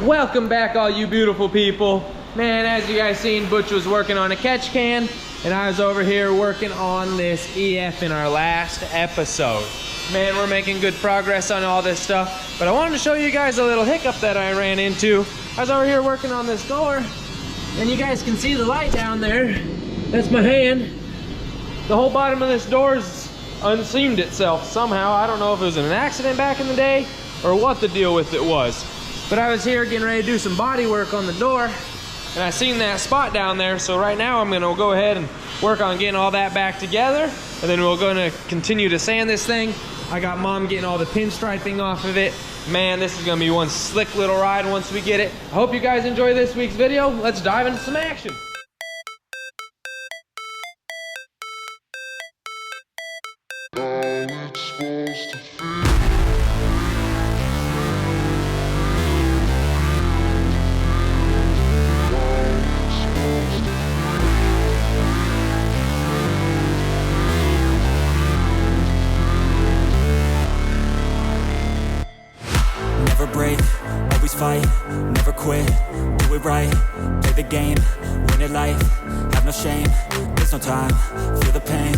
Welcome back, all you beautiful people. Man, as you guys seen, Butch was working on a catch can, and I was over here working on this EF in our last episode. Man, we're making good progress on all this stuff, but I wanted to show you guys a little hiccup that I ran into. I was over here working on this door, and you guys can see the light down there. That's my hand. The whole bottom of this door's unseamed itself somehow. I don't know if it was an accident back in the day or what the deal with it was. But I was here getting ready to do some body work on the door, and I seen that spot down there, so right now I'm gonna go ahead and work on getting all that back together, and then we're gonna continue to sand this thing. I got Mom getting all the pinstriping off of it. Man, this is gonna be one slick little ride once we get it. I hope you guys enjoy this week's video. Let's dive into some action. Never break, always fight, never quit, do it right, play the game, win it life, have no shame, there's no time, feel the pain,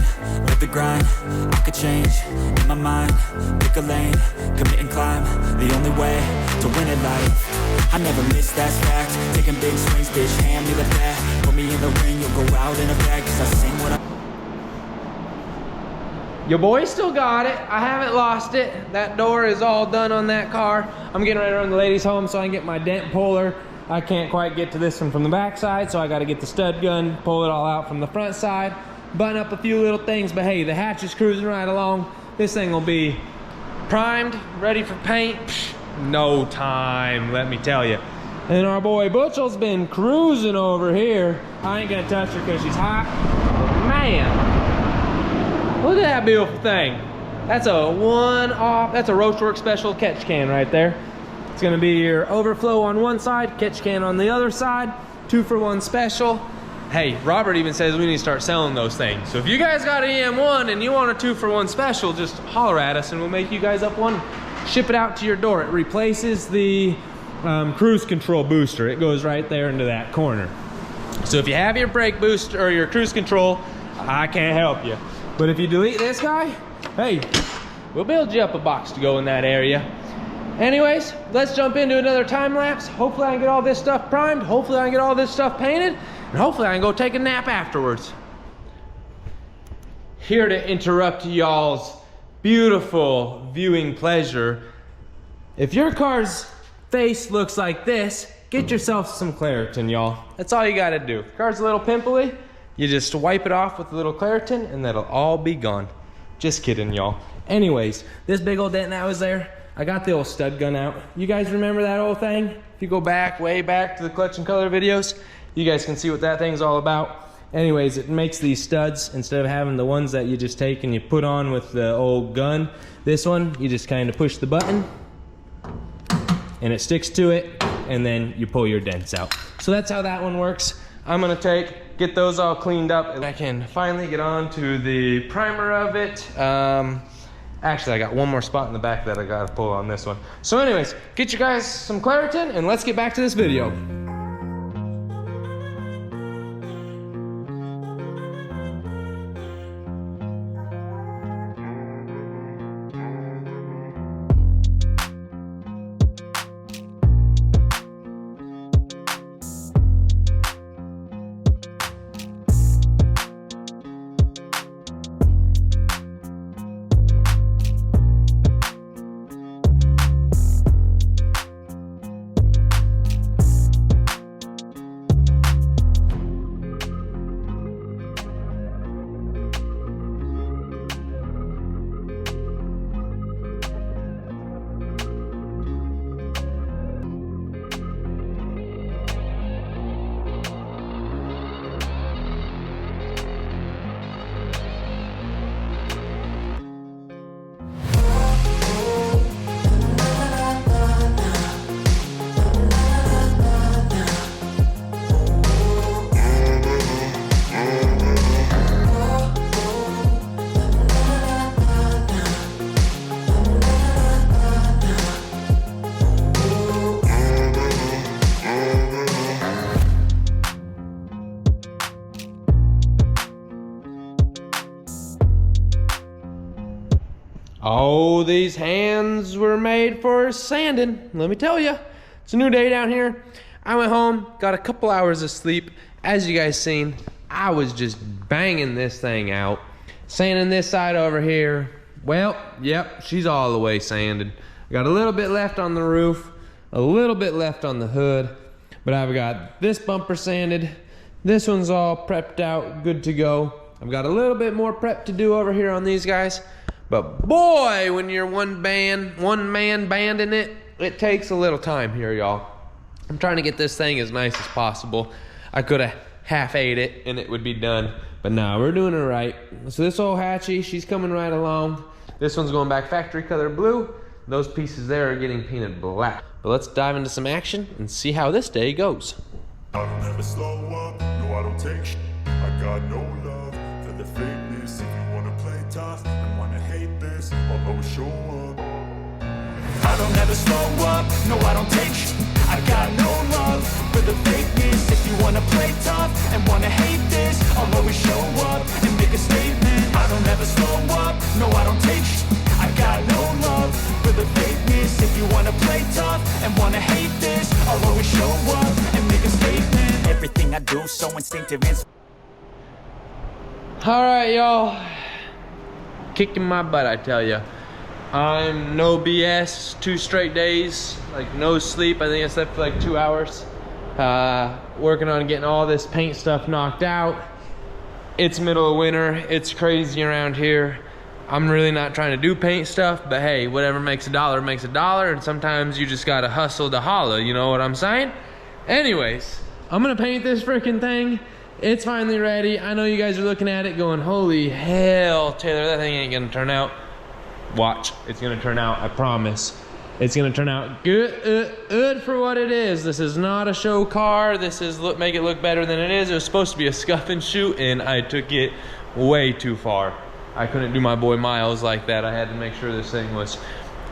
live the grind, I could change, in my mind, pick a lane, commit and climb, the only way to win it life, I never miss, that's fact, taking big swings, bitch, hand me the bat, put me in the ring, you'll go out in a bag, cause I sing what I... Your boy still got it. I haven't lost it. That door is all done on that car. I'm getting ready to run the ladies home so I can get my dent puller. I can't quite get to this one from the back side, so I got to get the stud gun, pull it all out from the front side, button up a few little things, but hey, the hatch is cruising right along. This thing will be primed, ready for paint. Psh, no time, let me tell you. And our boy Butchell's been cruising over here. I ain't gonna touch her because she's hot. But man, look at that beautiful thing. That's a one-off, that's a Roachworks special catch can right there. It's gonna be your overflow on one side, catch can on the other side, 2-for-1 special. Hey, Robert even says we need to start selling those things. So if you guys got an EM1 and you want a 2-for-1 special, just holler at us and we'll make you guys up one, ship it out to your door. It replaces the cruise control booster. It goes right there into that corner. So if you have your brake booster or your cruise control, I can't help you. But if you delete this guy, hey, we'll build you up a box to go in that area. Anyways, let's jump into another time lapse. Hopefully I can get all this stuff primed. Hopefully I can get all this stuff painted. And hopefully I can go take a nap afterwards. Here to interrupt y'all's beautiful viewing pleasure. If your car's face looks like this, get yourself some Claritin, y'all. That's all you gotta do. If your car's a little pimply, you just wipe it off with a little Claritin and that'll all be gone. Just kidding, y'all. Anyways, this big old dent that was there, I got the old stud gun out. You guys remember that old thing? If you go back, way back to the Clutch and Color videos, you guys can see what that thing's all about. Anyways, it makes these studs, instead of having the ones that you just take and you put on with the old gun, this one, you just kind of push the button and it sticks to it, and then you pull your dents out. So that's how that one works. I'm gonna get those all cleaned up, and I can finally get on to the primer of it. Actually, I got one more spot in the back that I gotta pull on this one. So anyways, get you guys some Claritin, and let's get back to this video. Oh, these hands were made for sanding. Let me tell you, it's a new day down here. I went home, got a couple hours of sleep. As you guys seen, I was just banging this thing out. Sanding this side over here. Well, yep, she's all the way sanded. I got a little bit left on the roof, a little bit left on the hood, but I've got this bumper sanded. This one's all prepped out, good to go. I've got a little bit more prep to do over here on these guys. But boy, when you're one man banding it, it takes a little time here, y'all. I'm trying to get this thing as nice as possible. I could have half-ate it and it would be done. But nah, we're doing it right. So this old hatchie, she's coming right along. This one's going back factory color blue. Those pieces there are getting painted black. But let's dive into some action and see how this day goes. I don't ever slow up, no I don't take shit. I got no love for the fakeness. If you wanna play tough and wanna hate this, I'll always show up. I don't ever slow up, no I don't take shit. I got no love for the fakeness. If you wanna play tough and wanna hate this, I'll always show up and make a statement. I don't ever slow up, no I don't take shit. I got no love for the fakeness. If you wanna play tough and wanna hate this, I'll always show up and make a statement. Everything I do so instinctive and All right, y'all. Kicking my butt, I tell you. I'm no BS, 2 straight days, like no sleep. I think I slept for like 2 hours. Working on getting all this paint stuff knocked out. It's middle of winter, it's crazy around here. I'm really not trying to do paint stuff, but hey, whatever makes a dollar makes a dollar, and sometimes you just gotta hustle to holla, you know what I'm saying? Anyways, I'm gonna paint this freaking thing. It's finally ready. I know you guys are looking at it going, holy hell, Taylor, that thing ain't gonna turn out. Watch, it's gonna turn out, I promise. It's gonna turn out good for what it is. This is not a show car. This is make it look better than it is. It was supposed to be a scuff and shoot, and I took it way too far. I couldn't do my boy Miles like that. I had to make sure this thing was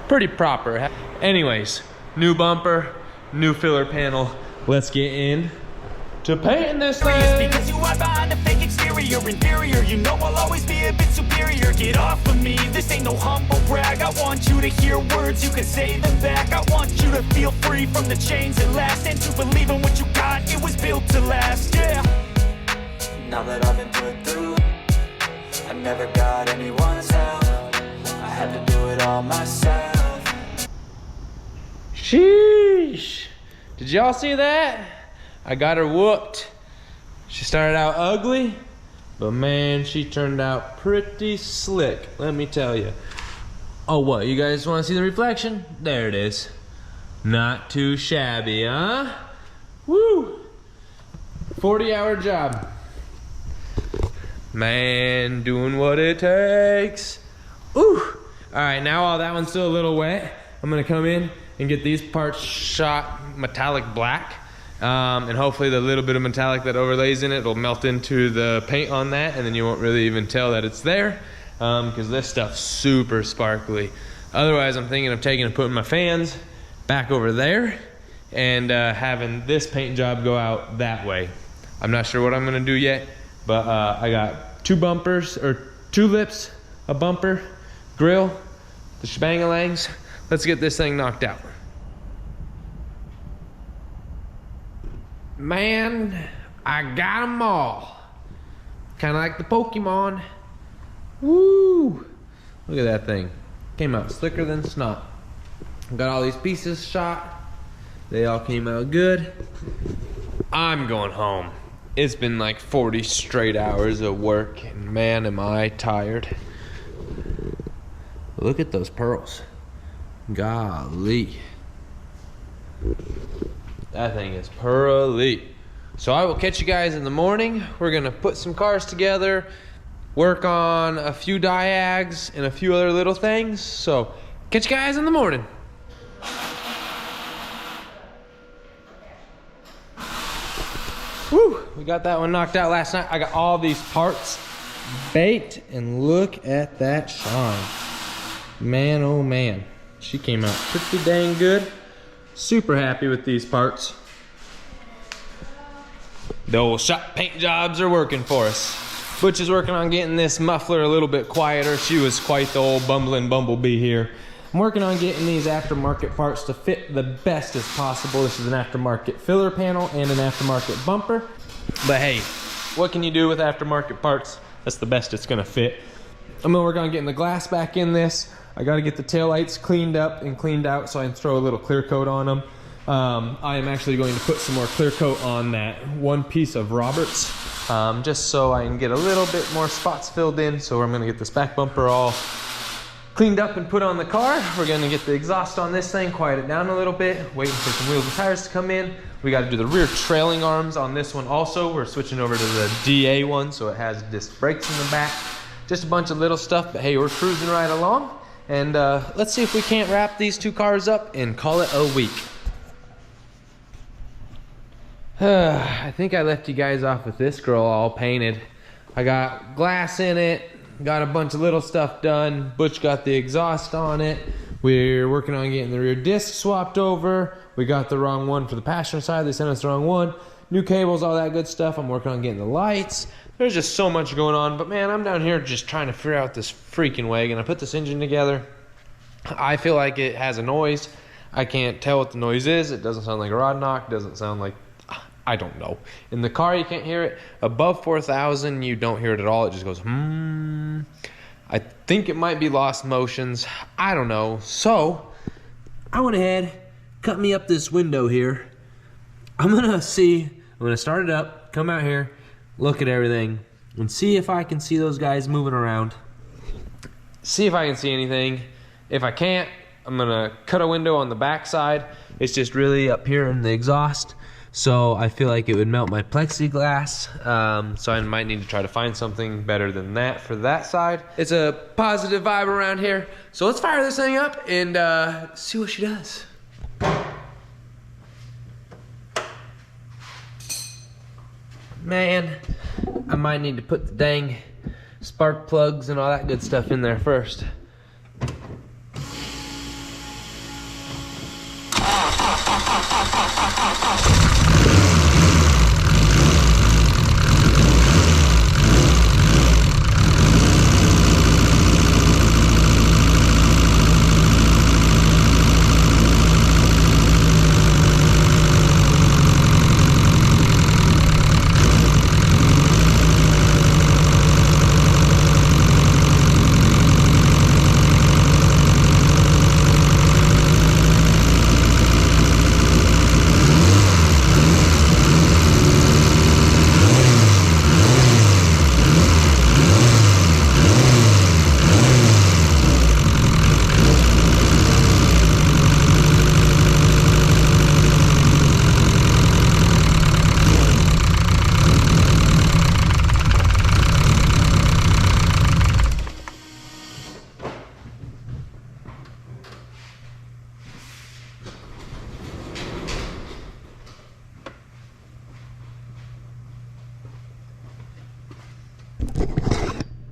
pretty proper. Anyways, new bumper, new filler panel. Let's get in to painting this thing. Because you are behind a fake exterior, inferior. You know I'll always be a bit superior. Get off of me, this ain't no humble brag. I want you to hear words, you can say them back. I want you to feel free from the chains that last, and to believe in what you got, it was built to last, yeah. Now that I've been put through, I never got anyone's help. I had to do it all myself. Sheesh. Did y'all see that? I got her whooped. She started out ugly, but man, she turned out pretty slick, let me tell you. Oh, what, you guys want to see the reflection? There it is. Not too shabby, huh? Woo! 40-hour job. Man, doing what it takes. Ooh! All right, now while that one's still a little wet, I'm gonna come in and get these parts shot metallic black. And hopefully the little bit of metallic that overlays in it will melt into the paint on that, and then you won't really even tell that it's there, because this stuff's super sparkly. Otherwise, I'm thinking of taking and putting my fans back over there and having this paint job go out that way. I'm not sure what I'm gonna do yet, but I got 2 bumpers, or 2 lips, a bumper, grill, the shebang-a-langs. Let's get this thing knocked out. Man, I got them all. Kind of like the Pokemon. Woo! Look at that thing. Came out slicker than snot. Got all these pieces shot. They all came out good. I'm going home. It's been like 40 straight hours of work, and man, am I tired. Look at those pearls. Golly. That thing is pearly. So I will catch you guys in the morning. We're gonna put some cars together, work on a few diags and a few other little things. So catch you guys in the morning. Woo! We got that one knocked out last night. I got all these parts baked, and look at that shine. Man, oh man. She came out pretty dang good. Super happy with these parts. The old shop paint jobs are working for us. Butch is working on getting this muffler a little bit quieter. She was quite the old bumbling bumblebee here. I'm working on getting these aftermarket parts to fit the best as possible. This is an aftermarket filler panel and an aftermarket bumper. But hey, what can you do with aftermarket parts? That's the best it's gonna fit. I'm gonna work on getting the glass back in this. I gotta get the taillights cleaned up and cleaned out so I can throw a little clear coat on them. I am actually going to put some more clear coat on that one piece of Roberts, just so I can get a little bit more spots filled in. So I'm gonna get this back bumper all cleaned up and put on the car. We're gonna get the exhaust on this thing, quiet it down a little bit, waiting for some wheels and tires to come in. We gotta do the rear trailing arms on this one also. We're switching over to the DA one, so it has disc brakes in the back. Just a bunch of little stuff, but hey, we're cruising right along. And let's see if we can't wrap these two cars up and call it a week. I think I left you guys off with this girl all painted. I got glass in it, got a bunch of little stuff done. Butch got the exhaust on it. We're working on getting the rear disc swapped over. We got the wrong one for the passenger side. They sent us the wrong one. New cables, all that good stuff. I'm working on getting the lights. There's just so much going on. But man, I'm down here just trying to figure out this freaking wagon. I put this engine together. I feel like it has a noise. I can't tell what the noise is. It doesn't sound like a rod knock. It doesn't sound like, I don't know. In the car, you can't hear it. Above 4,000, you don't hear it at all. It just goes, I think it might be lost motions. I don't know. So, I went ahead, cut me up this window here. I'm gonna start it up, come out here, look at everything, and see if I can see those guys moving around. See if I can see anything. If I can't, I'm gonna cut a window on the back side. It's just really up here in the exhaust. So I feel like it would melt my plexiglass. So I might need to try to find something better than that for that side. It's a positive vibe around here. So let's fire this thing up and see what she does. Man, I might need to put the dang spark plugs and all that good stuff in there first.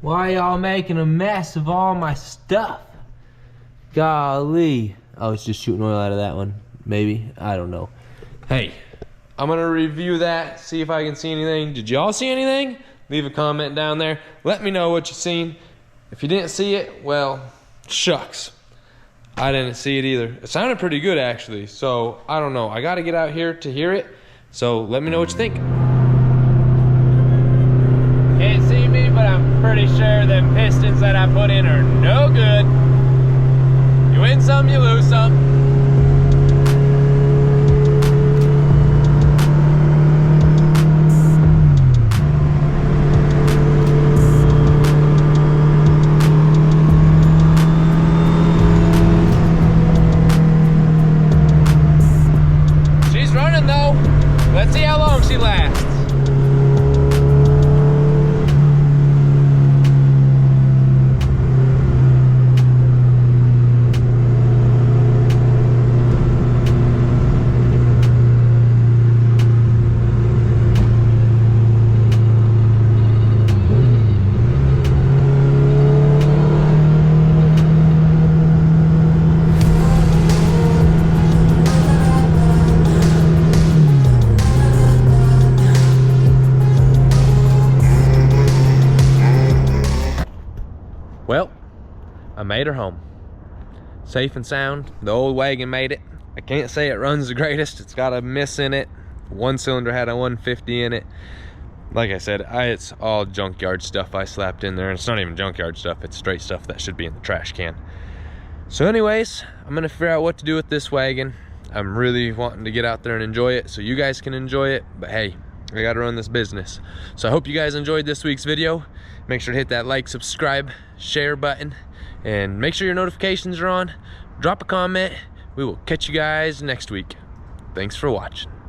Why y'all making a mess of all my stuff? Golly. Oh, it's just shooting oil out of that one. Maybe. I don't know. Hey, I'm gonna review that, see if I can see anything. Did y'all see anything? Leave a comment down there. Let me know what you seen. If you didn't see it, well, shucks. I didn't see it either. It sounded pretty good, actually. So, I don't know. I gotta get out here to hear it. So, let me know what you think. Can't see me, but I'm pretty sure them pistons that I put in are no good. You win some, you lose some. She's running though. Let's see how long she lasts. made her home. Safe and sound. The old wagon made it. I can't say it runs the greatest. It's got a miss in it. One cylinder had a 150 in it. Like I said, it's all junkyard stuff I slapped in there. And it's not even junkyard stuff. It's straight stuff that should be in the trash can. So anyways, I'm gonna figure out what to do with this wagon. I'm really wanting to get out there and enjoy it so you guys can enjoy it. But hey, I gotta run this business. So I hope you guys enjoyed this week's video. Make sure to hit that like, subscribe, share button, and make sure your notifications are on. Drop a comment. We will catch you guys next week. Thanks for watching.